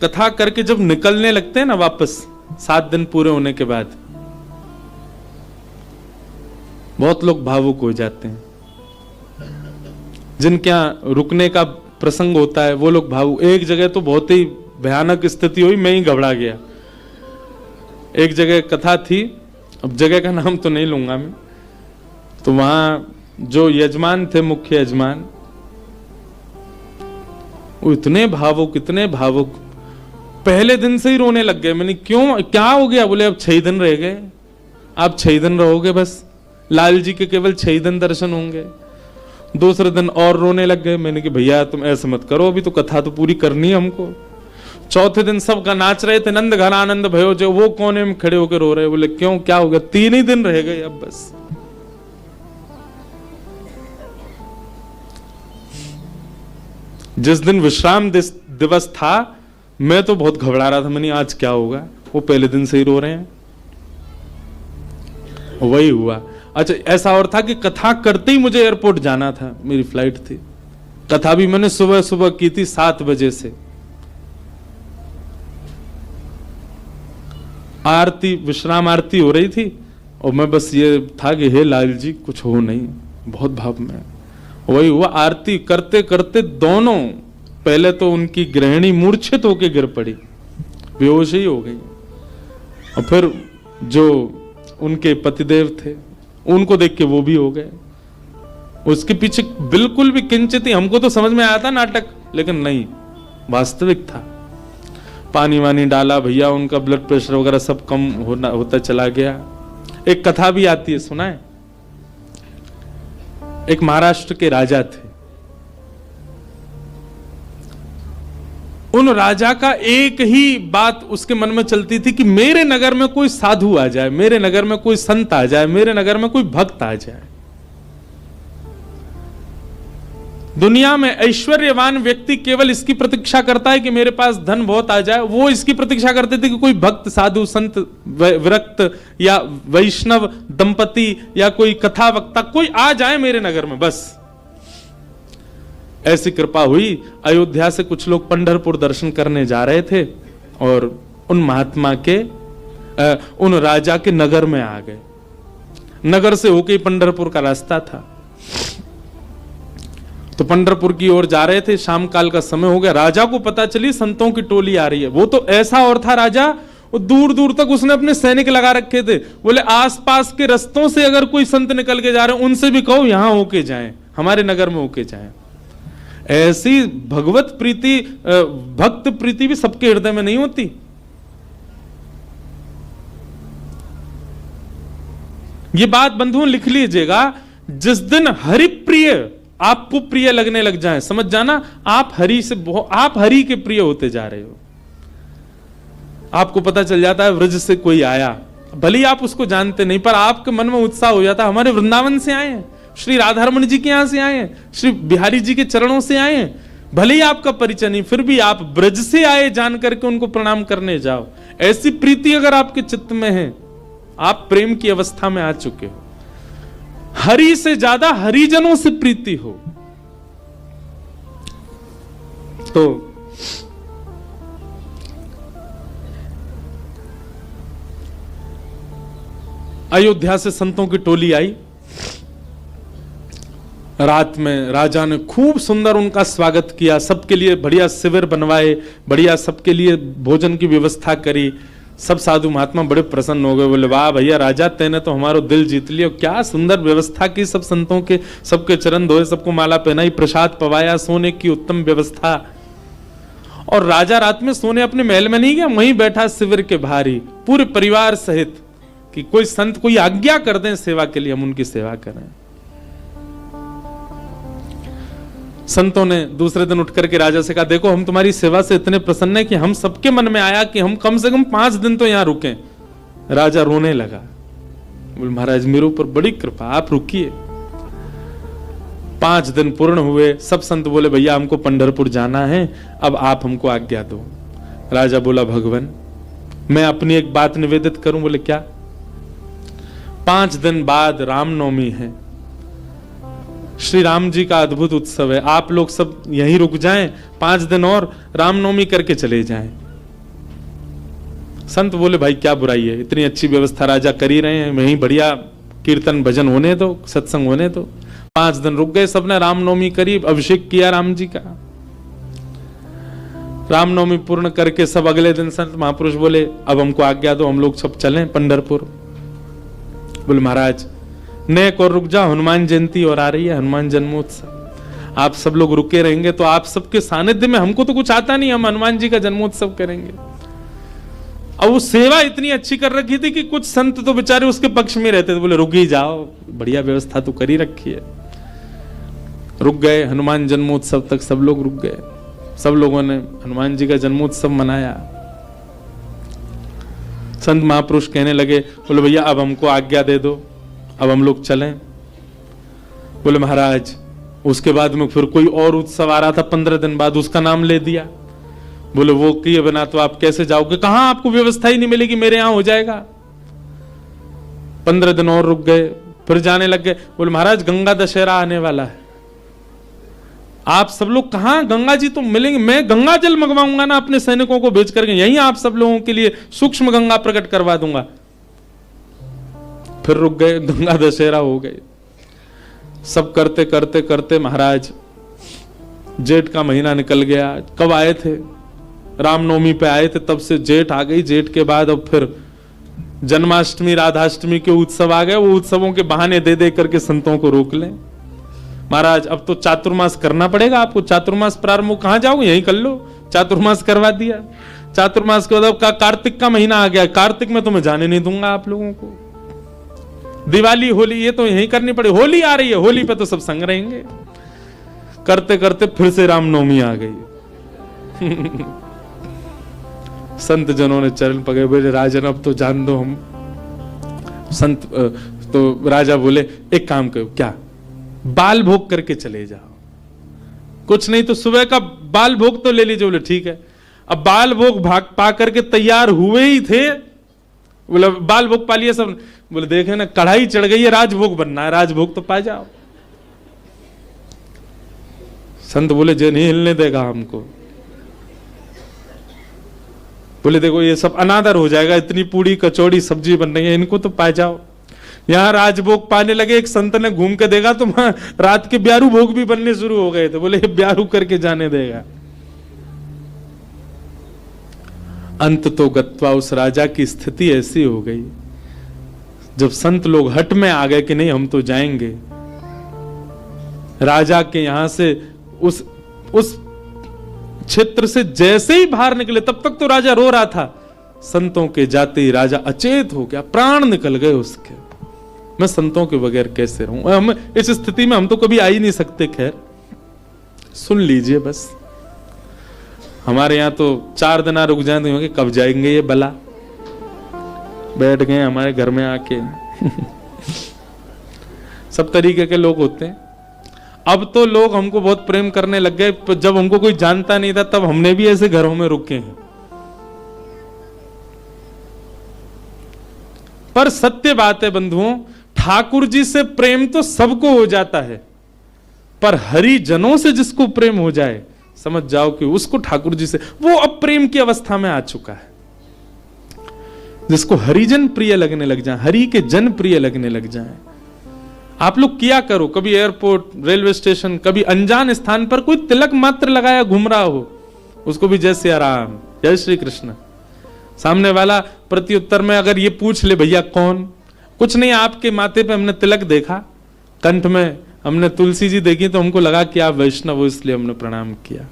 कथा करके जब निकलने लगते हैं ना वापस 7 दिन पूरे होने के बाद, बहुत लोग भावुक हो जाते हैं। जिनके यहां रुकने का प्रसंग होता है वो लोग भावुक। एक जगह तो बहुत ही भयानक स्थिति हुई, मैं ही घबरा गया। एक जगह कथा थी, अब जगह का नाम तो नहीं लूंगा मैं, तो वहां जो यजमान थे, मुख्य यजमान, वो इतने भावुक, इतने भावुक, पहले दिन से ही रोने लग गए। मैंने क्यों, क्या हो गया? बोले अब 6 दिन रह गए, आप 6 दिन रहोगे बस, लाल जी के केवल 6 दिन दर्शन होंगे। दूसरे दिन और रोने लग गए। मैंने कि भैया तुम ऐसे मत करो, अभी तो कथा तो पूरी करनी है हमको। चौथे दिन सब का नाच रहे थे, नंद घन आनंद भयो, जो वो कोने में खड़े होकर रो रहे। बोले क्यों, क्या हो गया? 3 ही दिन रह गए अब बस। जिस दिन विश्राम दिवस था, मैं तो बहुत घबरा रहा था। मैंने आज क्या होगा, वो पहले दिन से ही रो रहे हैं। वही हुआ। अच्छा, ऐसा और था कि कथा करते ही मुझे एयरपोर्ट जाना था, मेरी फ्लाइट थी। कथा भी मैंने सुबह सुबह की थी 7 बजे से। आरती, विश्राम आरती हो रही थी और मैं बस ये था कि हे लाल जी कुछ हो नहीं, बहुत भाव में। वही हुआ, आरती करते करते दोनों, पहले तो उनकी गृहिणी मूर्छित होकर गिर पड़ी, बेहोश ही हो गई, और फिर जो उनके पतिदेव थे उनको देख के वो भी हो गए। उसके पीछे बिल्कुल भी किंचित ही, हमको तो समझ में आया था नाटक, लेकिन नहीं, वास्तविक था। पानी वानी डाला भैया, उनका ब्लड प्रेशर वगैरह सब कम होता चला गया। एक कथा भी आती है, सुना है? एक महाराष्ट्र के राजा थे। उन राजा का एक ही बात उसके मन में चलती थी कि मेरे नगर में कोई साधु आ जाए, मेरे नगर में कोई संत आ जाए, मेरे नगर में कोई भक्त आ जाए। दुनिया में ऐश्वर्यवान व्यक्ति केवल इसकी प्रतीक्षा करता है कि मेरे पास धन बहुत आ जाए। वो इसकी प्रतीक्षा करते थे कि कोई भक्त, साधु, संत, विरक्त या वैष्णव दंपति या कोई कथा वक्ता कोई आ जाए मेरे नगर में, बस। ऐसी कृपा हुई। अयोध्या से कुछ लोग पंढरपुर दर्शन करने जा रहे थे और उन महात्मा के, उन राजा के नगर में आ गए। नगर से होके पंढरपुर का रास्ता था, तो पंढरपुर की ओर जा रहे थे। शाम काल का समय हो गया। राजा को पता चली संतों की टोली आ रही है। वो तो ऐसा और था राजा, वो दूर दूर तक उसने अपने सैनिक लगा रखे थे। बोले आसपास के रस्तों से अगर कोई संत निकल के जा रहे हैं, उनसे भी कहो यहां होके जाएं, हमारे नगर में होके जाएं। ऐसी भगवत प्रीति, भक्त प्रीति भी सबके हृदय में नहीं होती। ये बात बंधुओं लिख लीजिएगा, जिस दिन हरि प्रिय आपको प्रिय लगने लग जाए, समझ जाना आप हरि से, आप हरि के प्रिय होते जा रहे हो। आपको पता चल जाता है व्रज से कोई आया, भले ही आप उसको जानते नहीं, पर आपके मन में उत्साह हो जाता है, हमारे वृंदावन से आए हैं, श्री राधारमण जी के यहां से आए हैं, श्री बिहारी जी के चरणों से आए हैं। भले ही आपका परिचय नहीं, फिर भी आप ब्रज से आए जान करके उनको प्रणाम करने जाओ। ऐसी प्रीति अगर आपके चित्त में है, आप प्रेम की अवस्था में आ चुके हो। हरि से ज्यादा हरिजनों से प्रीति हो तो अयोध्या से संतों की टोली आई। रात में राजा ने खूब सुंदर उनका स्वागत किया, सबके लिए बढ़िया शिविर बनवाए, बढ़िया सबके लिए भोजन की व्यवस्था करी। सब साधु महात्मा बड़े प्रसन्न हो गए। बोले वाह भैया राजा, तेने तो हमारो दिल जीत लिया, क्या सुंदर व्यवस्था की, सब संतों के, सबके चरण धोए, सबको माला पहनाई, प्रसाद पवाया, सोने की उत्तम व्यवस्था। और राजा रात में सोने अपने महल में नहीं गया, वहीं बैठा शिविर के बाहर ही पूरे परिवार सहित, कि कोई संत कोई आज्ञा कर दें सेवा के लिए, हम उनकी सेवा करें। संतों ने दूसरे दिन उठ करके राजा से कहा, देखो हम तुम्हारी सेवा से इतने प्रसन्न हैं कि हम सबके मन में आया कि हम कम से कम 5 दिन तो यहां रुकें। राजा रोने लगा, बोले महाराज मेरे ऊपर बड़ी कृपा, आप रुकिए। 5 दिन पूर्ण हुए। सब संत बोले भैया हमको पंढरपुर जाना है, अब आप हमको आज्ञा दो। राजा बोला भगवान मैं अपनी एक बात निवेदित करूं। बोले क्या? 5 दिन बाद रामनवमी है, श्री राम जी का अद्भुत उत्सव है, आप लोग सब यहीं रुक जाएं, 5 दिन और रामनवमी करके चले जाएं। संत बोले भाई क्या बुराई है, इतनी अच्छी व्यवस्था राजा कर ही रहे हैं, वहीं बढ़िया कीर्तन भजन होने दो, सत्संग होने दो। 5 दिन रुक गए, सबने रामनवमी करी, अभिषेक किया राम जी का। रामनवमी पूर्ण करके सब अगले दिन संत महापुरुष बोले अब हमको आज्ञा दो, हम लोग सब चलें पंढरपुर। बोले महाराज नेक और रुक जा, हनुमान जयंती और आ रही है, हनुमान जन्मोत्सव, आप सब लोग रुके रहेंगे तो आप सबके सानिध्य में, हमको तो कुछ आता नहीं, हम हनुमान जी का जन्मोत्सव करेंगे। अब वो सेवा इतनी अच्छी कर रखी थी कि कुछ संत तो बेचारे उसके पक्ष में रहते थे, बोले रुक ही जाओ, बढ़िया व्यवस्था तो करी रखी है। रुक गए, हनुमान जन्मोत्सव तक सब लोग रुक गए, सब लोगों ने हनुमान जी का जन्मोत्सव मनाया। संत महापुरुष कहने लगे, बोले भैया अब हमको आज्ञा दे दो, अब हम लोग चलें। बोले महाराज उसके बाद में फिर कोई और उत्सव आ रहा था 15 दिन बाद, उसका नाम ले दिया। बोले वो किए बिना तो आप कैसे जाओगे, कहां आपको व्यवस्था ही नहीं मिलेगी, मेरे यहां हो जाएगा। 15 दिन और रुक गए, फिर जाने लग गए। बोले महाराज गंगा दशहरा आने वाला है, आप सब लोग कहां, गंगा जी तो मिलेंगे, मैं गंगा जल मंगवाऊंगा ना अपने सैनिकों को भेज करके, यहीं आप सब लोगों के लिए सूक्ष्म गंगा प्रकट करवा दूंगा। फिर रुक गए, गंगा दशहरा हो गए। सब करते करते करते महाराज जेठ का महीना निकल गया। कब आए थे, रामनवमी पे आए थे, तब से जेठ आ गई। जेठ के बाद अब फिर जन्माष्टमी राधाष्टमी के उत्सव आ गए। वो उत्सवों के बहाने दे दे करके संतों को रोक लें। महाराज अब तो चातुर्मास करना पड़ेगा आपको, चातुर्मास प्रारंभ, कहां जाओगे, यहीं कर लो। चातुर्मास करवा दिया। चातुर्मास के बाद कार्तिक का महीना आ गया, कार्तिक में तो मैं जाने नहीं दूंगा आप लोगों को। दिवाली होली ये तो यहीं करनी पड़ेगी, होली आ रही है, होली पे तो सब संग रहेंगे। करते करते फिर से रामनवमी आ गई। संत जनों ने चरण पकड़े, बोले राजन अब तो जान दो हम। संत तो राजा बोले एक काम करो, क्या बाल भोग करके चले जाओ, कुछ नहीं तो सुबह का बाल भोग तो ले लीजिए। बोले ठीक है। अब बाल भोग भाग पा करके तैयार हुए ही थे, बोले बाल भोग पा लिया सब। बोले देखे ना कढ़ाई चढ़ गई है, राजभोग बनना है, राजभोग तो पा जाओ। संत बोले जे नहीं हिलने देगा हमको। बोले देखो ये सब अनादर हो जाएगा, इतनी पूड़ी कचौड़ी सब्जी बन रही है, इनको तो पा जाओ। यहां राजभोग पाने लगे, एक संत ने घूम के देखा तो रात के ब्यारू भोग भी बनने शुरू हो गए थे। बोले ये ब्यारू करके जाने देगा। अंत तो गत्वा उस राजा की स्थिति ऐसी हो गई, जब संत लोग हट में आ गए कि नहीं हम तो जाएंगे, राजा के यहां से उस क्षेत्र से जैसे ही बाहर निकले, तब तक तो राजा रो रहा था, संतों के जाते ही राजा अचेत हो गया, प्राण निकल गए उसके। मैं संतों के बगैर कैसे रहूं, हम इस स्थिति में हम तो कभी आ ही नहीं सकते। खैर सुन लीजिए, बस हमारे यहां तो 4 दिन रुक जाए तो कब जाएंगे ये बला, बैठ गए हमारे घर में आके। सब तरीके के लोग होते हैं। अब तो लोग हमको बहुत प्रेम करने लग गए, जब हमको कोई जानता नहीं था तब हमने भी ऐसे घरों में रुके हैं। पर सत्य बात है बंधुओं, ठाकुर जी से प्रेम तो सबको हो जाता है, पर हरिजनों से जिसको प्रेम हो जाए समझ जाओ कि उसको ठाकुर जी से, वो अब प्रेम की अवस्था में आ चुका है। जिसको हरिजन प्रिय लगने लग जाए, हरि के जन प्रिय लगने लग जाए। आप लोग किया करो, कभी एयरपोर्ट, रेलवे स्टेशन, कभी अनजान स्थान पर कोई तिलक मात्र लगाया घूम रहा हो, उसको भी जय सिया राम, जय श्री कृष्ण। सामने वाला प्रत्युत्तर में अगर ये पूछ ले भैया कौन, कुछ नहीं आपके माथे पे हमने तिलक देखा, कंठ में हमने तुलसी जी देखी तो हमको लगा कि आप वैष्णव हो इसलिए हमने प्रणाम किया।